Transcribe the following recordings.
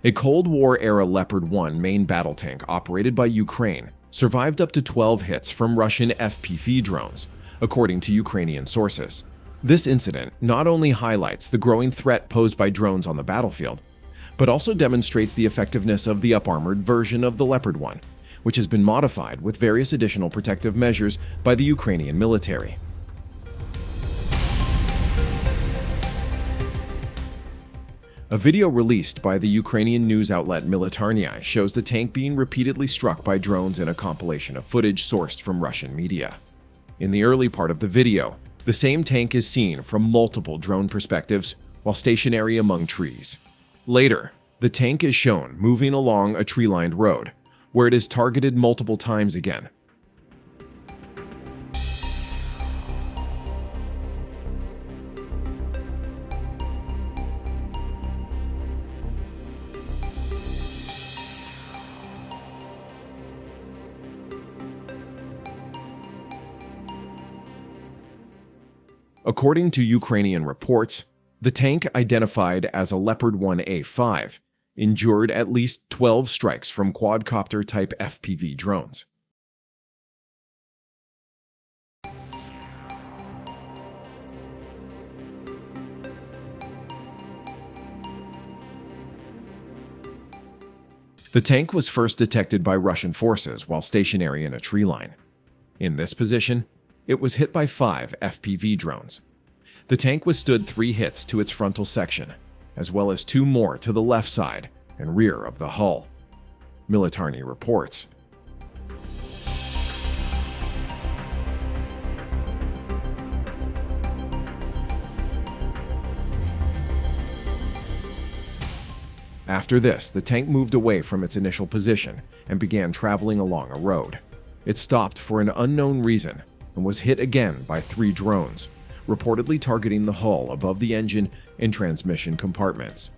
A Cold War-era Leopard 1 main battle tank operated by Ukraine survived up to 12 hits from Russian FPV drones, according to Ukrainian sources. This incident not only highlights the growing threat posed by drones on the battlefield, but also demonstrates the effectiveness of the up-armored version of the Leopard 1, which has been modified with various additional protective measures by the Ukrainian military. A video released by the Ukrainian news outlet Militarny shows the tank being repeatedly struck by drones in a compilation of footage sourced from Russian media. In the early part of the video, the same tank is seen from multiple drone perspectives while stationary among trees. Later, the tank is shown moving along a tree-lined road, where it is targeted multiple times again. According to Ukrainian reports, the tank, identified as a Leopard 1A5, endured at least 12 strikes from quadcopter-type FPV drones. The tank was first detected by Russian forces while stationary in a tree line. In this position, it was hit by 5 FPV drones. The tank withstood 3 hits to its frontal section, as well as 2 more to the left side and rear of the hull. Militarny reports. After this, the tank moved away from its initial position and began traveling along a road. It stopped for an unknown reason and was hit again by 3 drones, reportedly targeting the hull above the engine and transmission compartments.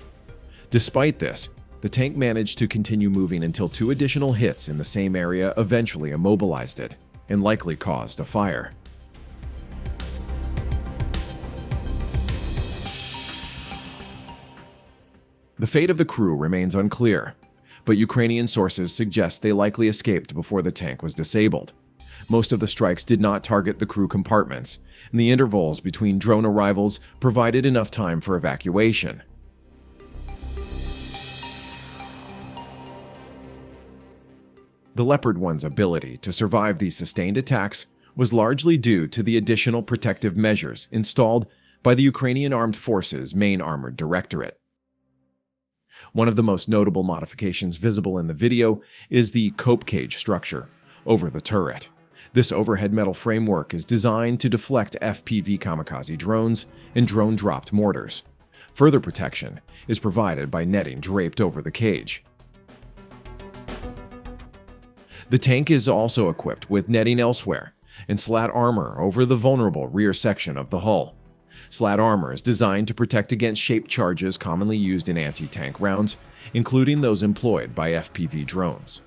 Despite this, the tank managed to continue moving until 2 additional hits in the same area eventually immobilized it and likely caused a fire. The fate of the crew remains unclear, but Ukrainian sources suggest they likely escaped before the tank was disabled. Most of the strikes did not target the crew compartments, and the intervals between drone arrivals provided enough time for evacuation. The Leopard 1's ability to survive these sustained attacks was largely due to the additional protective measures installed by the Ukrainian Armed Forces Main Armored Directorate. One of the most notable modifications visible in the video is the cope cage structure over the turret. This overhead metal framework is designed to deflect FPV kamikaze drones and drone-dropped mortars. Further protection is provided by netting draped over the cage. The tank is also equipped with netting elsewhere and slat armor over the vulnerable rear section of the hull. Slat armor is designed to protect against shaped charges commonly used in anti-tank rounds, including those employed by FPV drones.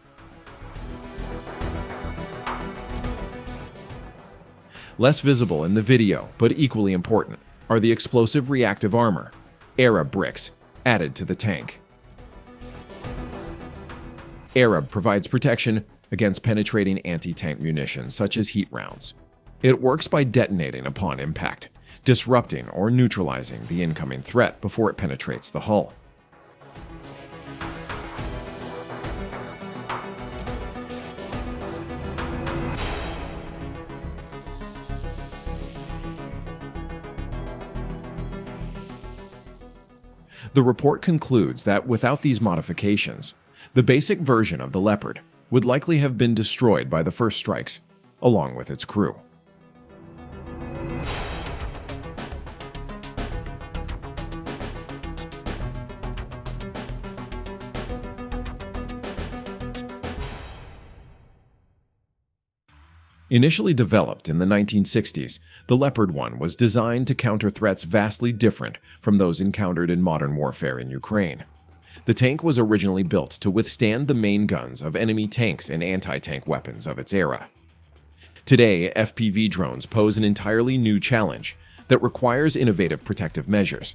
Less visible in the video, but equally important, are the explosive reactive armor, Arab bricks, added to the tank. Arab provides protection against penetrating anti-tank munitions such as heat rounds. It works by detonating upon impact, disrupting or neutralizing the incoming threat before it penetrates the hull. The report concludes that without these modifications, the basic version of the Leopard would likely have been destroyed by the first strikes, along with its crew. Initially developed in the 1960s, the Leopard 1 was designed to counter threats vastly different from those encountered in modern warfare in Ukraine. The tank was originally built to withstand the main guns of enemy tanks and anti-tank weapons of its era. Today, FPV drones pose an entirely new challenge that requires innovative protective measures.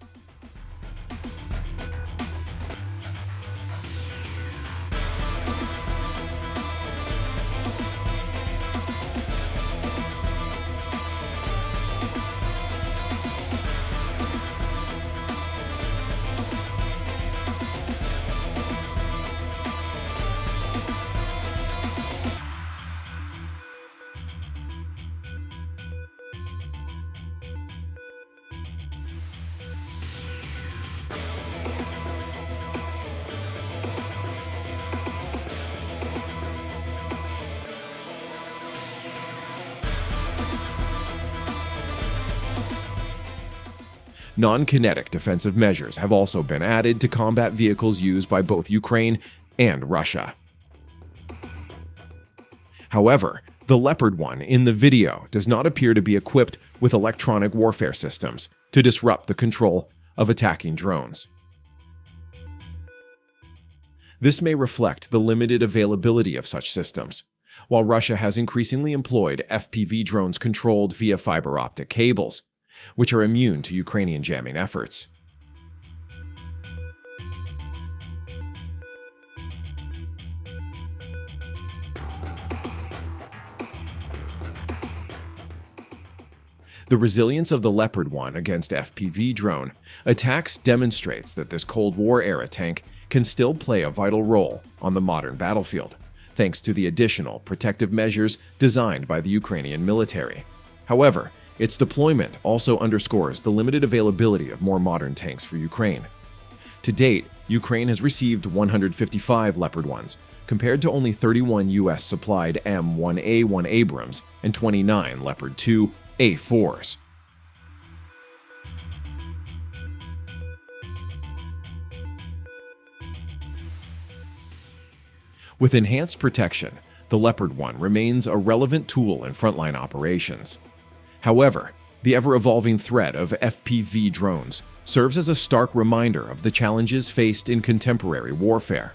Non-kinetic defensive measures have also been added to combat vehicles used by both Ukraine and Russia. However, the Leopard 1 in the video does not appear to be equipped with electronic warfare systems to disrupt the control of attacking drones. This may reflect the limited availability of such systems, while Russia has increasingly employed FPV drones controlled via fiber optic cables, which are immune to Ukrainian jamming efforts. The resilience of the Leopard 1 against FPV drone attacks demonstrates that this Cold War-era tank can still play a vital role on the modern battlefield, thanks to the additional protective measures designed by the Ukrainian military. However, its deployment also underscores the limited availability of more modern tanks for Ukraine. To date, Ukraine has received 155 Leopard 1s, compared to only 31 U.S.-supplied M1A1 Abrams and 29 Leopard 2 A4s. With enhanced protection, the Leopard 1 remains a relevant tool in frontline operations. However, the ever-evolving threat of FPV drones serves as a stark reminder of the challenges faced in contemporary warfare.